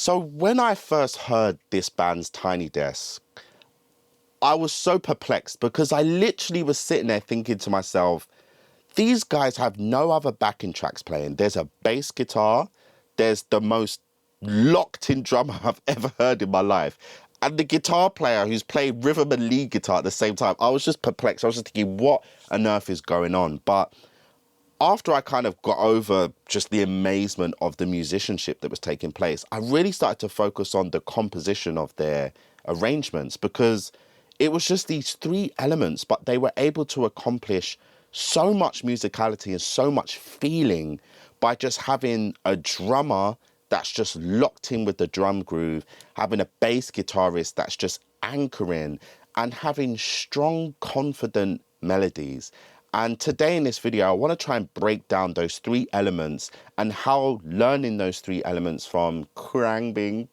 So when I first heard this band's Tiny Desk, I was so perplexed because I literally was sitting there thinking to myself, these guys have no other backing tracks playing. There's a bass guitar. There's the most locked in drummer I've ever heard in my life. And the guitar player who's playing rhythm and lead guitar at the same time. I was just perplexed. I was just thinking, what on earth is going on? But after I kind of got over just the amazement of the musicianship that was taking place, I really started to focus on the composition of their arrangements, because it was just these three elements, but they were able to accomplish so much musicality and so much feeling by just having a drummer that's just locked in with the drum groove, having a bass guitarist that's just anchoring, and having strong, confident melodies. And today in this video, I want to try and break down those three elements and how learning those three elements from Khruangbin,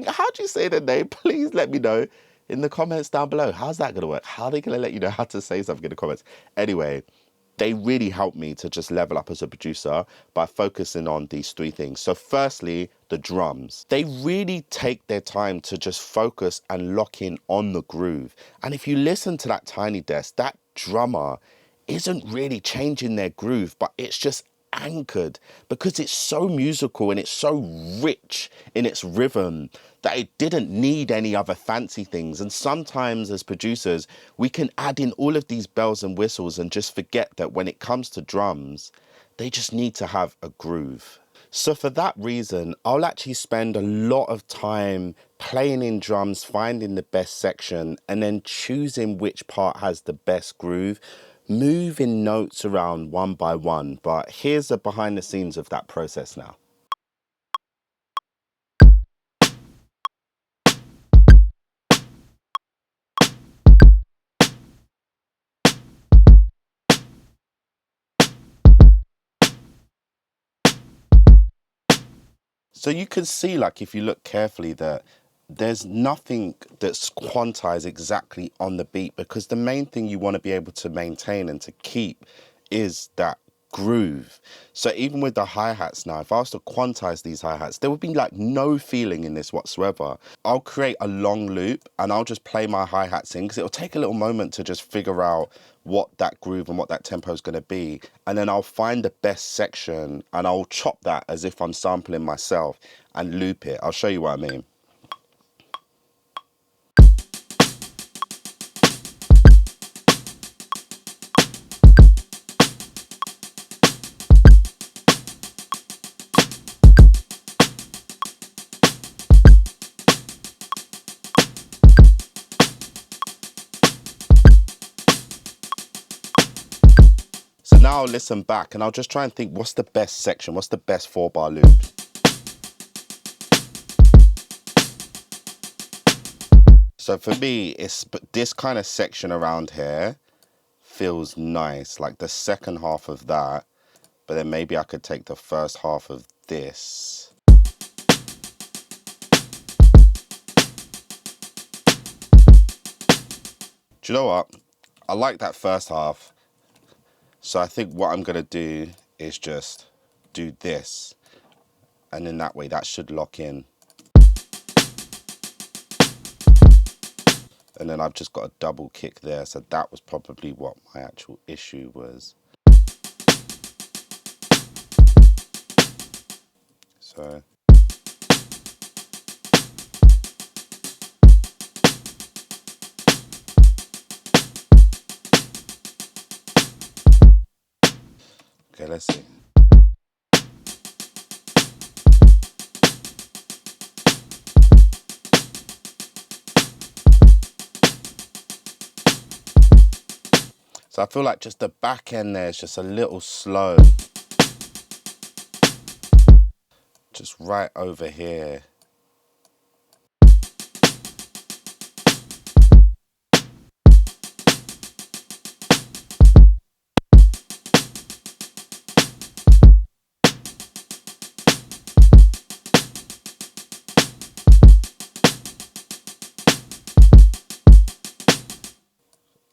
how do you say the name? Please let me know in the comments down below. How's that going to work? How are they going to let you know how to say something in the comments? Anyway, they really helped me to just level up as a producer by focusing on these three things. So firstly, the drums. They really take their time to just focus and lock in on the groove. And if you listen to that Tiny Desk, that drummer isn't really changing their groove, but it's just anchored because it's so musical and it's so rich in its rhythm that it didn't need any other fancy things. And sometimes as producers, we can add in all of these bells and whistles and just forget that when it comes to drums, they just need to have a groove. So for that reason, I'll actually spend a lot of time playing in drums, finding the best section, and then choosing which part has the best groove, moving notes around one by one. But here's the behind the scenes of that process now. So you can see, like, if you look carefully, that there's nothing that's quantized exactly on the beat, because the main thing you want to be able to maintain and to keep is that groove. So even with the hi-hats now, if I was to quantize these hi-hats, there would be like no feeling in this whatsoever. I'll create a long loop and I'll just play my hi-hats in, because it'll take a little moment to just figure out what that groove and what that tempo is going to be. And then I'll find the best section and I'll chop that as if I'm sampling myself and loop it. I'll show you what I mean. So now I'll listen back and I'll just try and think, what's the best section? What's the best 4-bar loop? So for me, it's this kind of section around here feels nice, like the second half of that, but then maybe I could take the first half of this. Do you know what? I like that first half. So I think what I'm going to do is just do this. And in that way, that should lock in. And then I've just got a double kick there. So that was probably what my actual issue was. So. Okay, let's see. So I feel like just the back end there is just a little slow. Just right over here.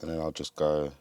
And then I'll just go.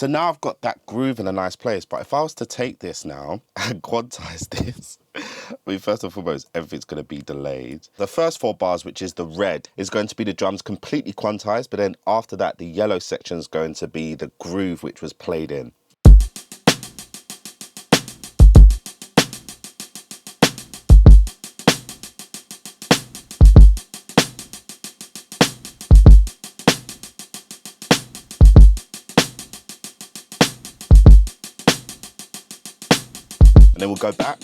So now I've got that groove in a nice place. But if I was to take this now and quantize this, I mean, first and foremost, everything's going to be delayed. The first 4 bars, which is the red, is going to be the drums completely quantized. But then after that, the yellow section is going to be the groove which was played in. And then we'll go back.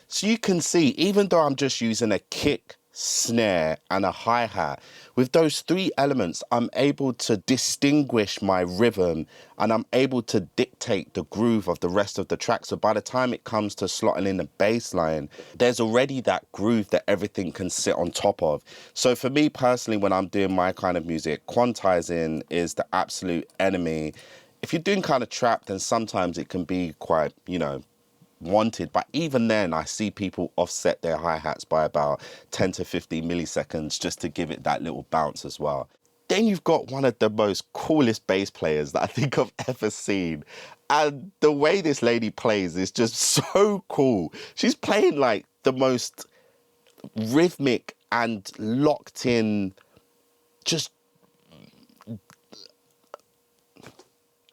So you can see, even though I'm just using a kick, snare, and a hi-hat, with those 3 elements, I'm able to distinguish my rhythm and I'm able to dictate the groove of the rest of the track. So by the time it comes to slotting in the bass line, there's already that groove that everything can sit on top of. So for me personally, when I'm doing my kind of music, quantizing is the absolute enemy. If you're doing kind of trap, then sometimes it can be quite, wanted, but even then I see people offset their hi-hats by about 10 to 15 milliseconds just to give it that little bounce as well. Then you've got one of the most coolest bass players that I think I've ever seen, and the way this lady plays is just so cool. She's playing like the most rhythmic and locked in, just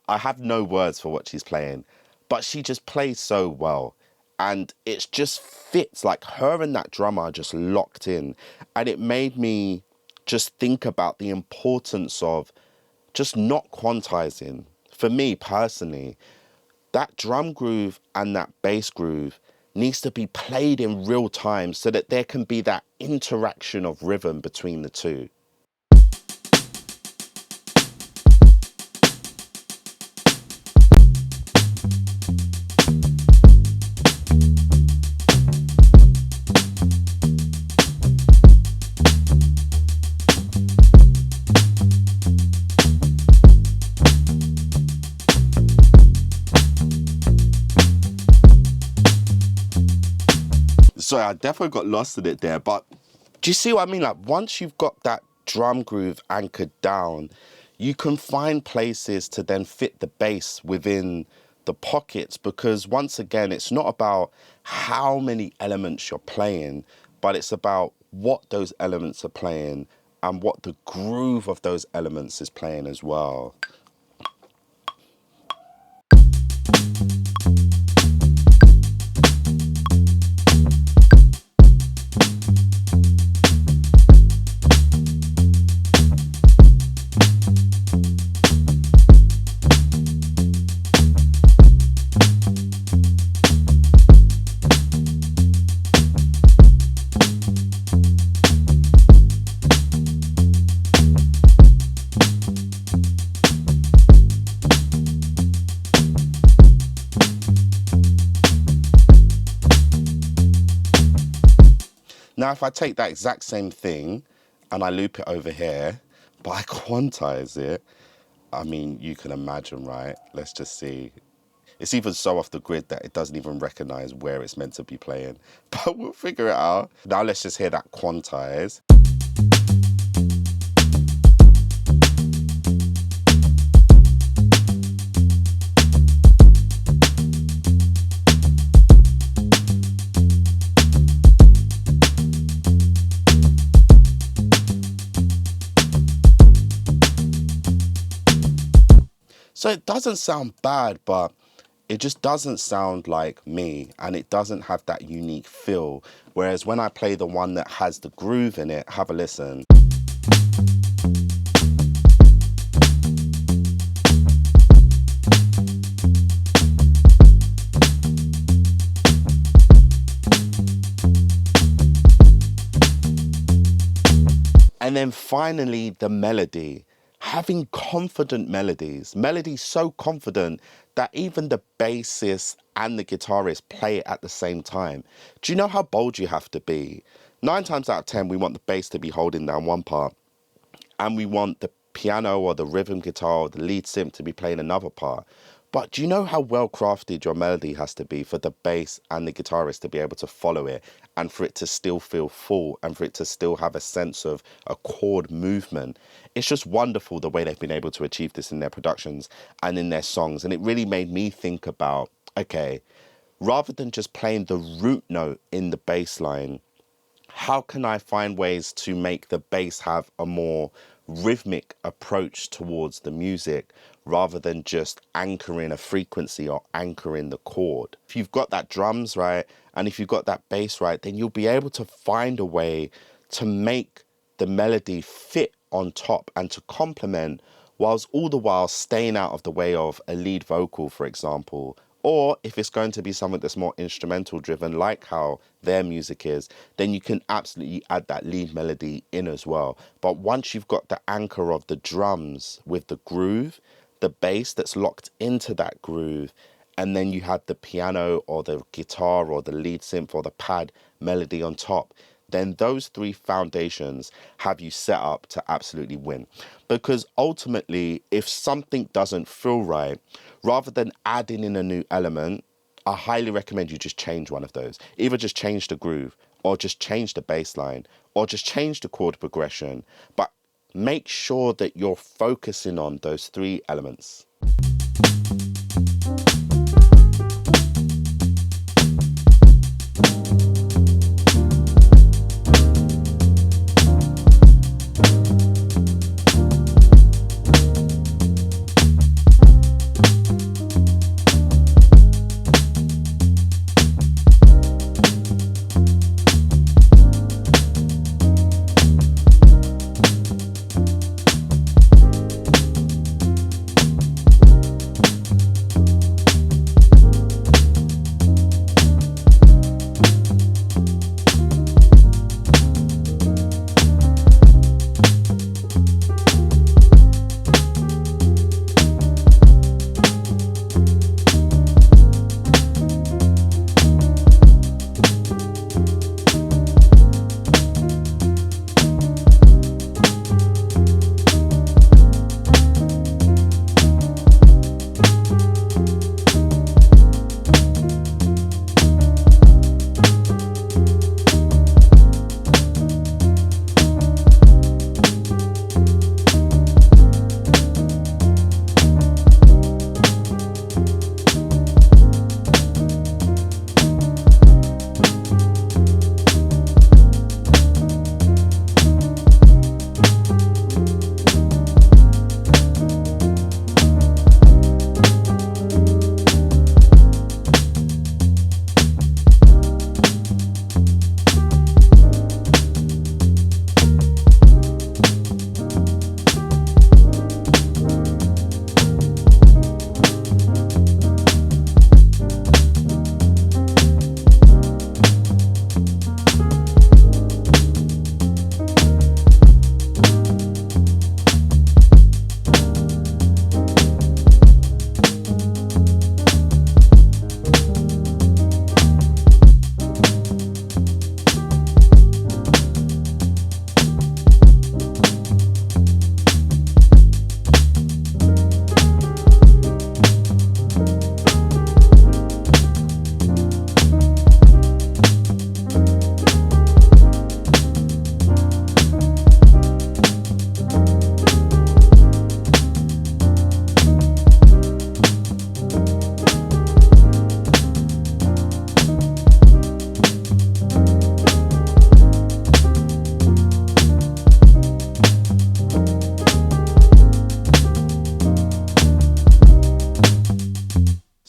I have no words for what she's playing, but she just plays so well. And it just fits, like her and that drummer are just locked in. And it made me just think about the importance of just not quantizing. For me personally, that drum groove and that bass groove needs to be played in real time so that there can be that interaction of rhythm between the two. Sorry, I definitely got lost in it there, but do you see what I mean? Like, once you've got that drum groove anchored down, you can find places to then fit the bass within the pockets, because once again, it's not about how many elements you're playing, but it's about what those elements are playing and what the groove of those elements is playing as well. Now, if I take that exact same thing and I loop it over here, but I quantize it, I mean, you can imagine, right? Let's just see. It's even so off the grid that it doesn't even recognize where it's meant to be playing. But we'll figure it out. Now let's just hear that quantize. So it doesn't sound bad, but it just doesn't sound like me, and it doesn't have that unique feel. Whereas when I play the one that has the groove in it, have a listen. And then finally, the melody. Having confident melodies so confident that even the bassist and the guitarist play it at the same time. Do you know how bold you have to be? 9 times out of 10, we want the bass to be holding down one part, and we want the piano or the rhythm guitar or the lead synth to be playing another part. But do you know how well crafted your melody has to be for the bass and the guitarist to be able to follow it and for it to still feel full and for it to still have a sense of a chord movement? It's just wonderful the way they've been able to achieve this in their productions and in their songs. And it really made me think about, okay, rather than just playing the root note in the bass line, how can I find ways to make the bass have a more rhythmic approach towards the music rather than just anchoring a frequency or anchoring the chord? If you've got that drums right and if you've got that bass right, then you'll be able to find a way to make the melody fit on top and to complement, whilst all the while staying out of the way of a lead vocal, for example. Or if it's going to be something that's more instrumental driven, like how their music is, then you can absolutely add that lead melody in as well. But once you've got the anchor of the drums with the groove, the bass that's locked into that groove, and then you have the piano or the guitar or the lead synth or the pad melody on top, then those three foundations have you set up to absolutely win. Because ultimately, if something doesn't feel right, rather than adding in a new element, I highly recommend you just change one of those. Either just change the groove, or just change the bass line, or just change the chord progression. But make sure that you're focusing on those three elements.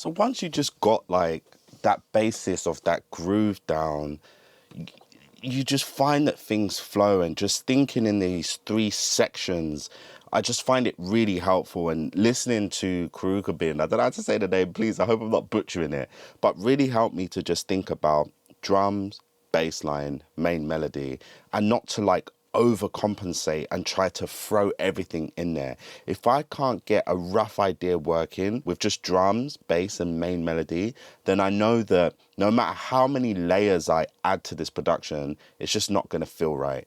So once you just got like that basis of that groove down, you just find that things flow, and just thinking in these three sections, I just find it really helpful. And listening to KHRUANGBIN, I don't know how to say the name, please, I hope I'm not butchering it, but really helped me to just think about drums, bass line, main melody, and not to like overcompensate and try to throw everything in there. If I can't get a rough idea working with just drums, bass and main melody, then I know that no matter how many layers I add to this production, it's just not going to feel right.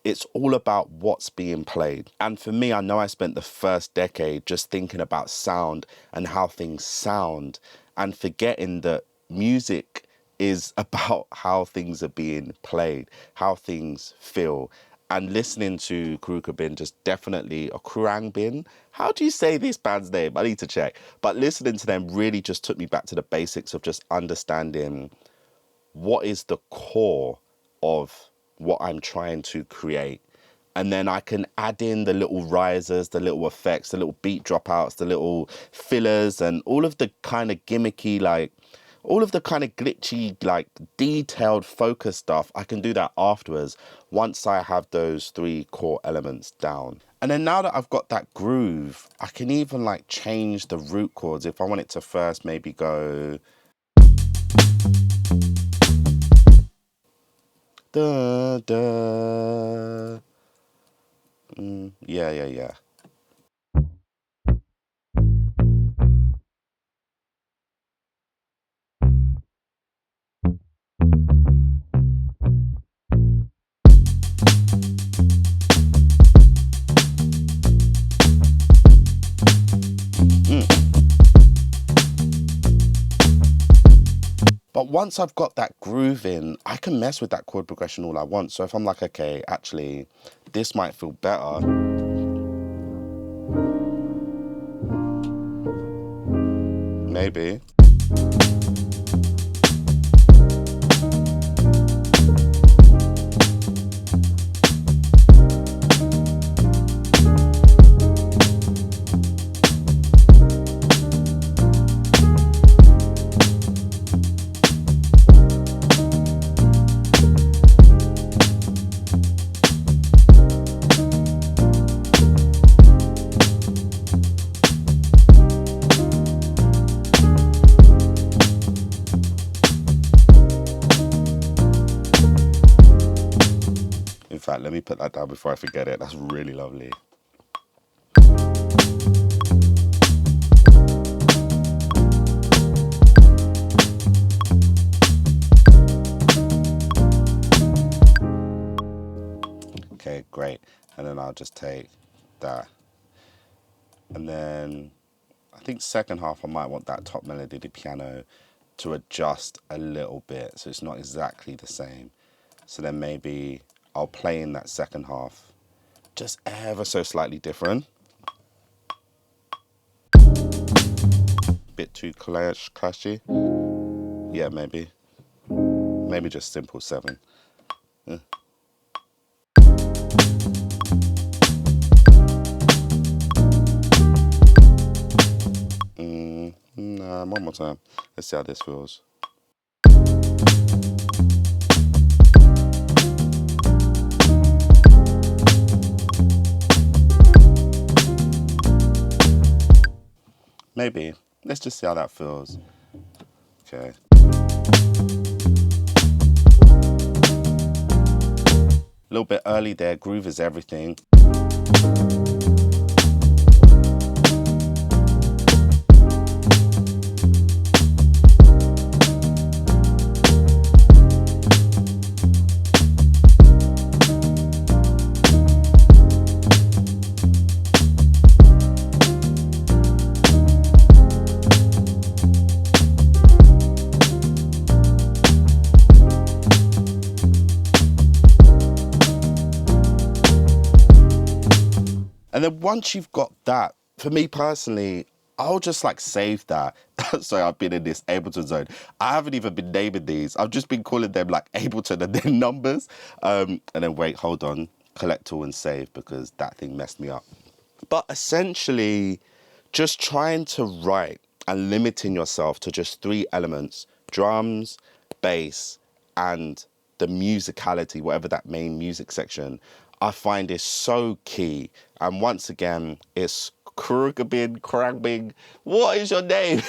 it's all about what's being played. And for me, I know I spent the first decade just thinking about sound and how things sound and forgetting that music is about how things are being played, how things feel. And listening to KHRUANGBIN just definitely, or KHRUANGBIN, how do you say this band's name? I need to check. But listening to them really just took me back to the basics of just understanding what is the core of what I'm trying to create. And then I can add in the little risers, the little effects, the little beat dropouts, the little fillers, and all of the kind of gimmicky, like, all of the kind of glitchy, like, detailed focus stuff. I can do that afterwards once I have those three core elements down. And then now that I've got that groove, I can even, like, change the root chords. If I want it to first maybe go... da, da. Yeah. But once I've got that groove in, I can mess with that chord progression all I want. So if I'm like, okay, actually, this might feel better. Maybe. In fact, let me put that down before I forget it. That's really lovely. Okay, great. And then I'll just take that. And then I think second half I might want that top melody, the piano, to adjust a little bit so it's not exactly the same. So then maybe I'll play in that second half just ever so slightly different. Bit too clashy. Yeah, maybe. Maybe just simple 7. Nah, one more time. Let's see how this feels. Maybe. Let's just see how that feels. Okay. A little bit early there. Groove is everything. And then once you've got that, for me personally, I'll just like save that. So I've been in this Ableton zone. I haven't even been naming these. I've just been calling them like Ableton and then numbers. And then wait, hold on, collect all and save because that thing messed me up. But essentially, just trying to write and limiting yourself to just 3 elements, drums, bass, and the musicality, whatever that main music section, I find is so key. And once again, it's KHRUANGBIN, what is your name?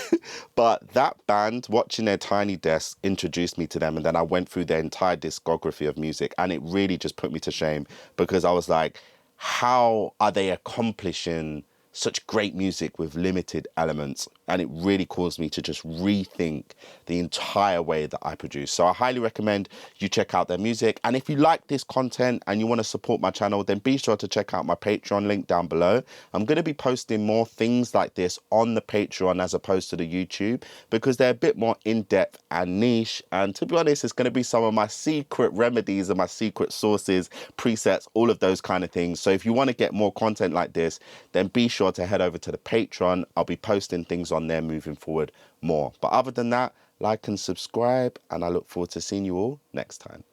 But that band, watching their Tiny Desk, introduced me to them, and then I went through their entire discography of music, and it really just put me to shame because I was like, how are they accomplishing such great music with limited elements? and it really caused me to just rethink the entire way that I produce. So I highly recommend you check out their music. And if you like this content and you want to support my channel, then be sure to check out my Patreon link down below. I'm going to be posting more things like this on the Patreon as opposed to the YouTube, because they're a bit more in-depth and niche. And to be honest, it's going to be some of my secret remedies and my secret sources, presets, all of those kind of things. So if you want to get more content like this, then be sure to head over to the Patreon. I'll be posting things on there moving forward more. But other than that, like and subscribe, and I look forward to seeing you all next time.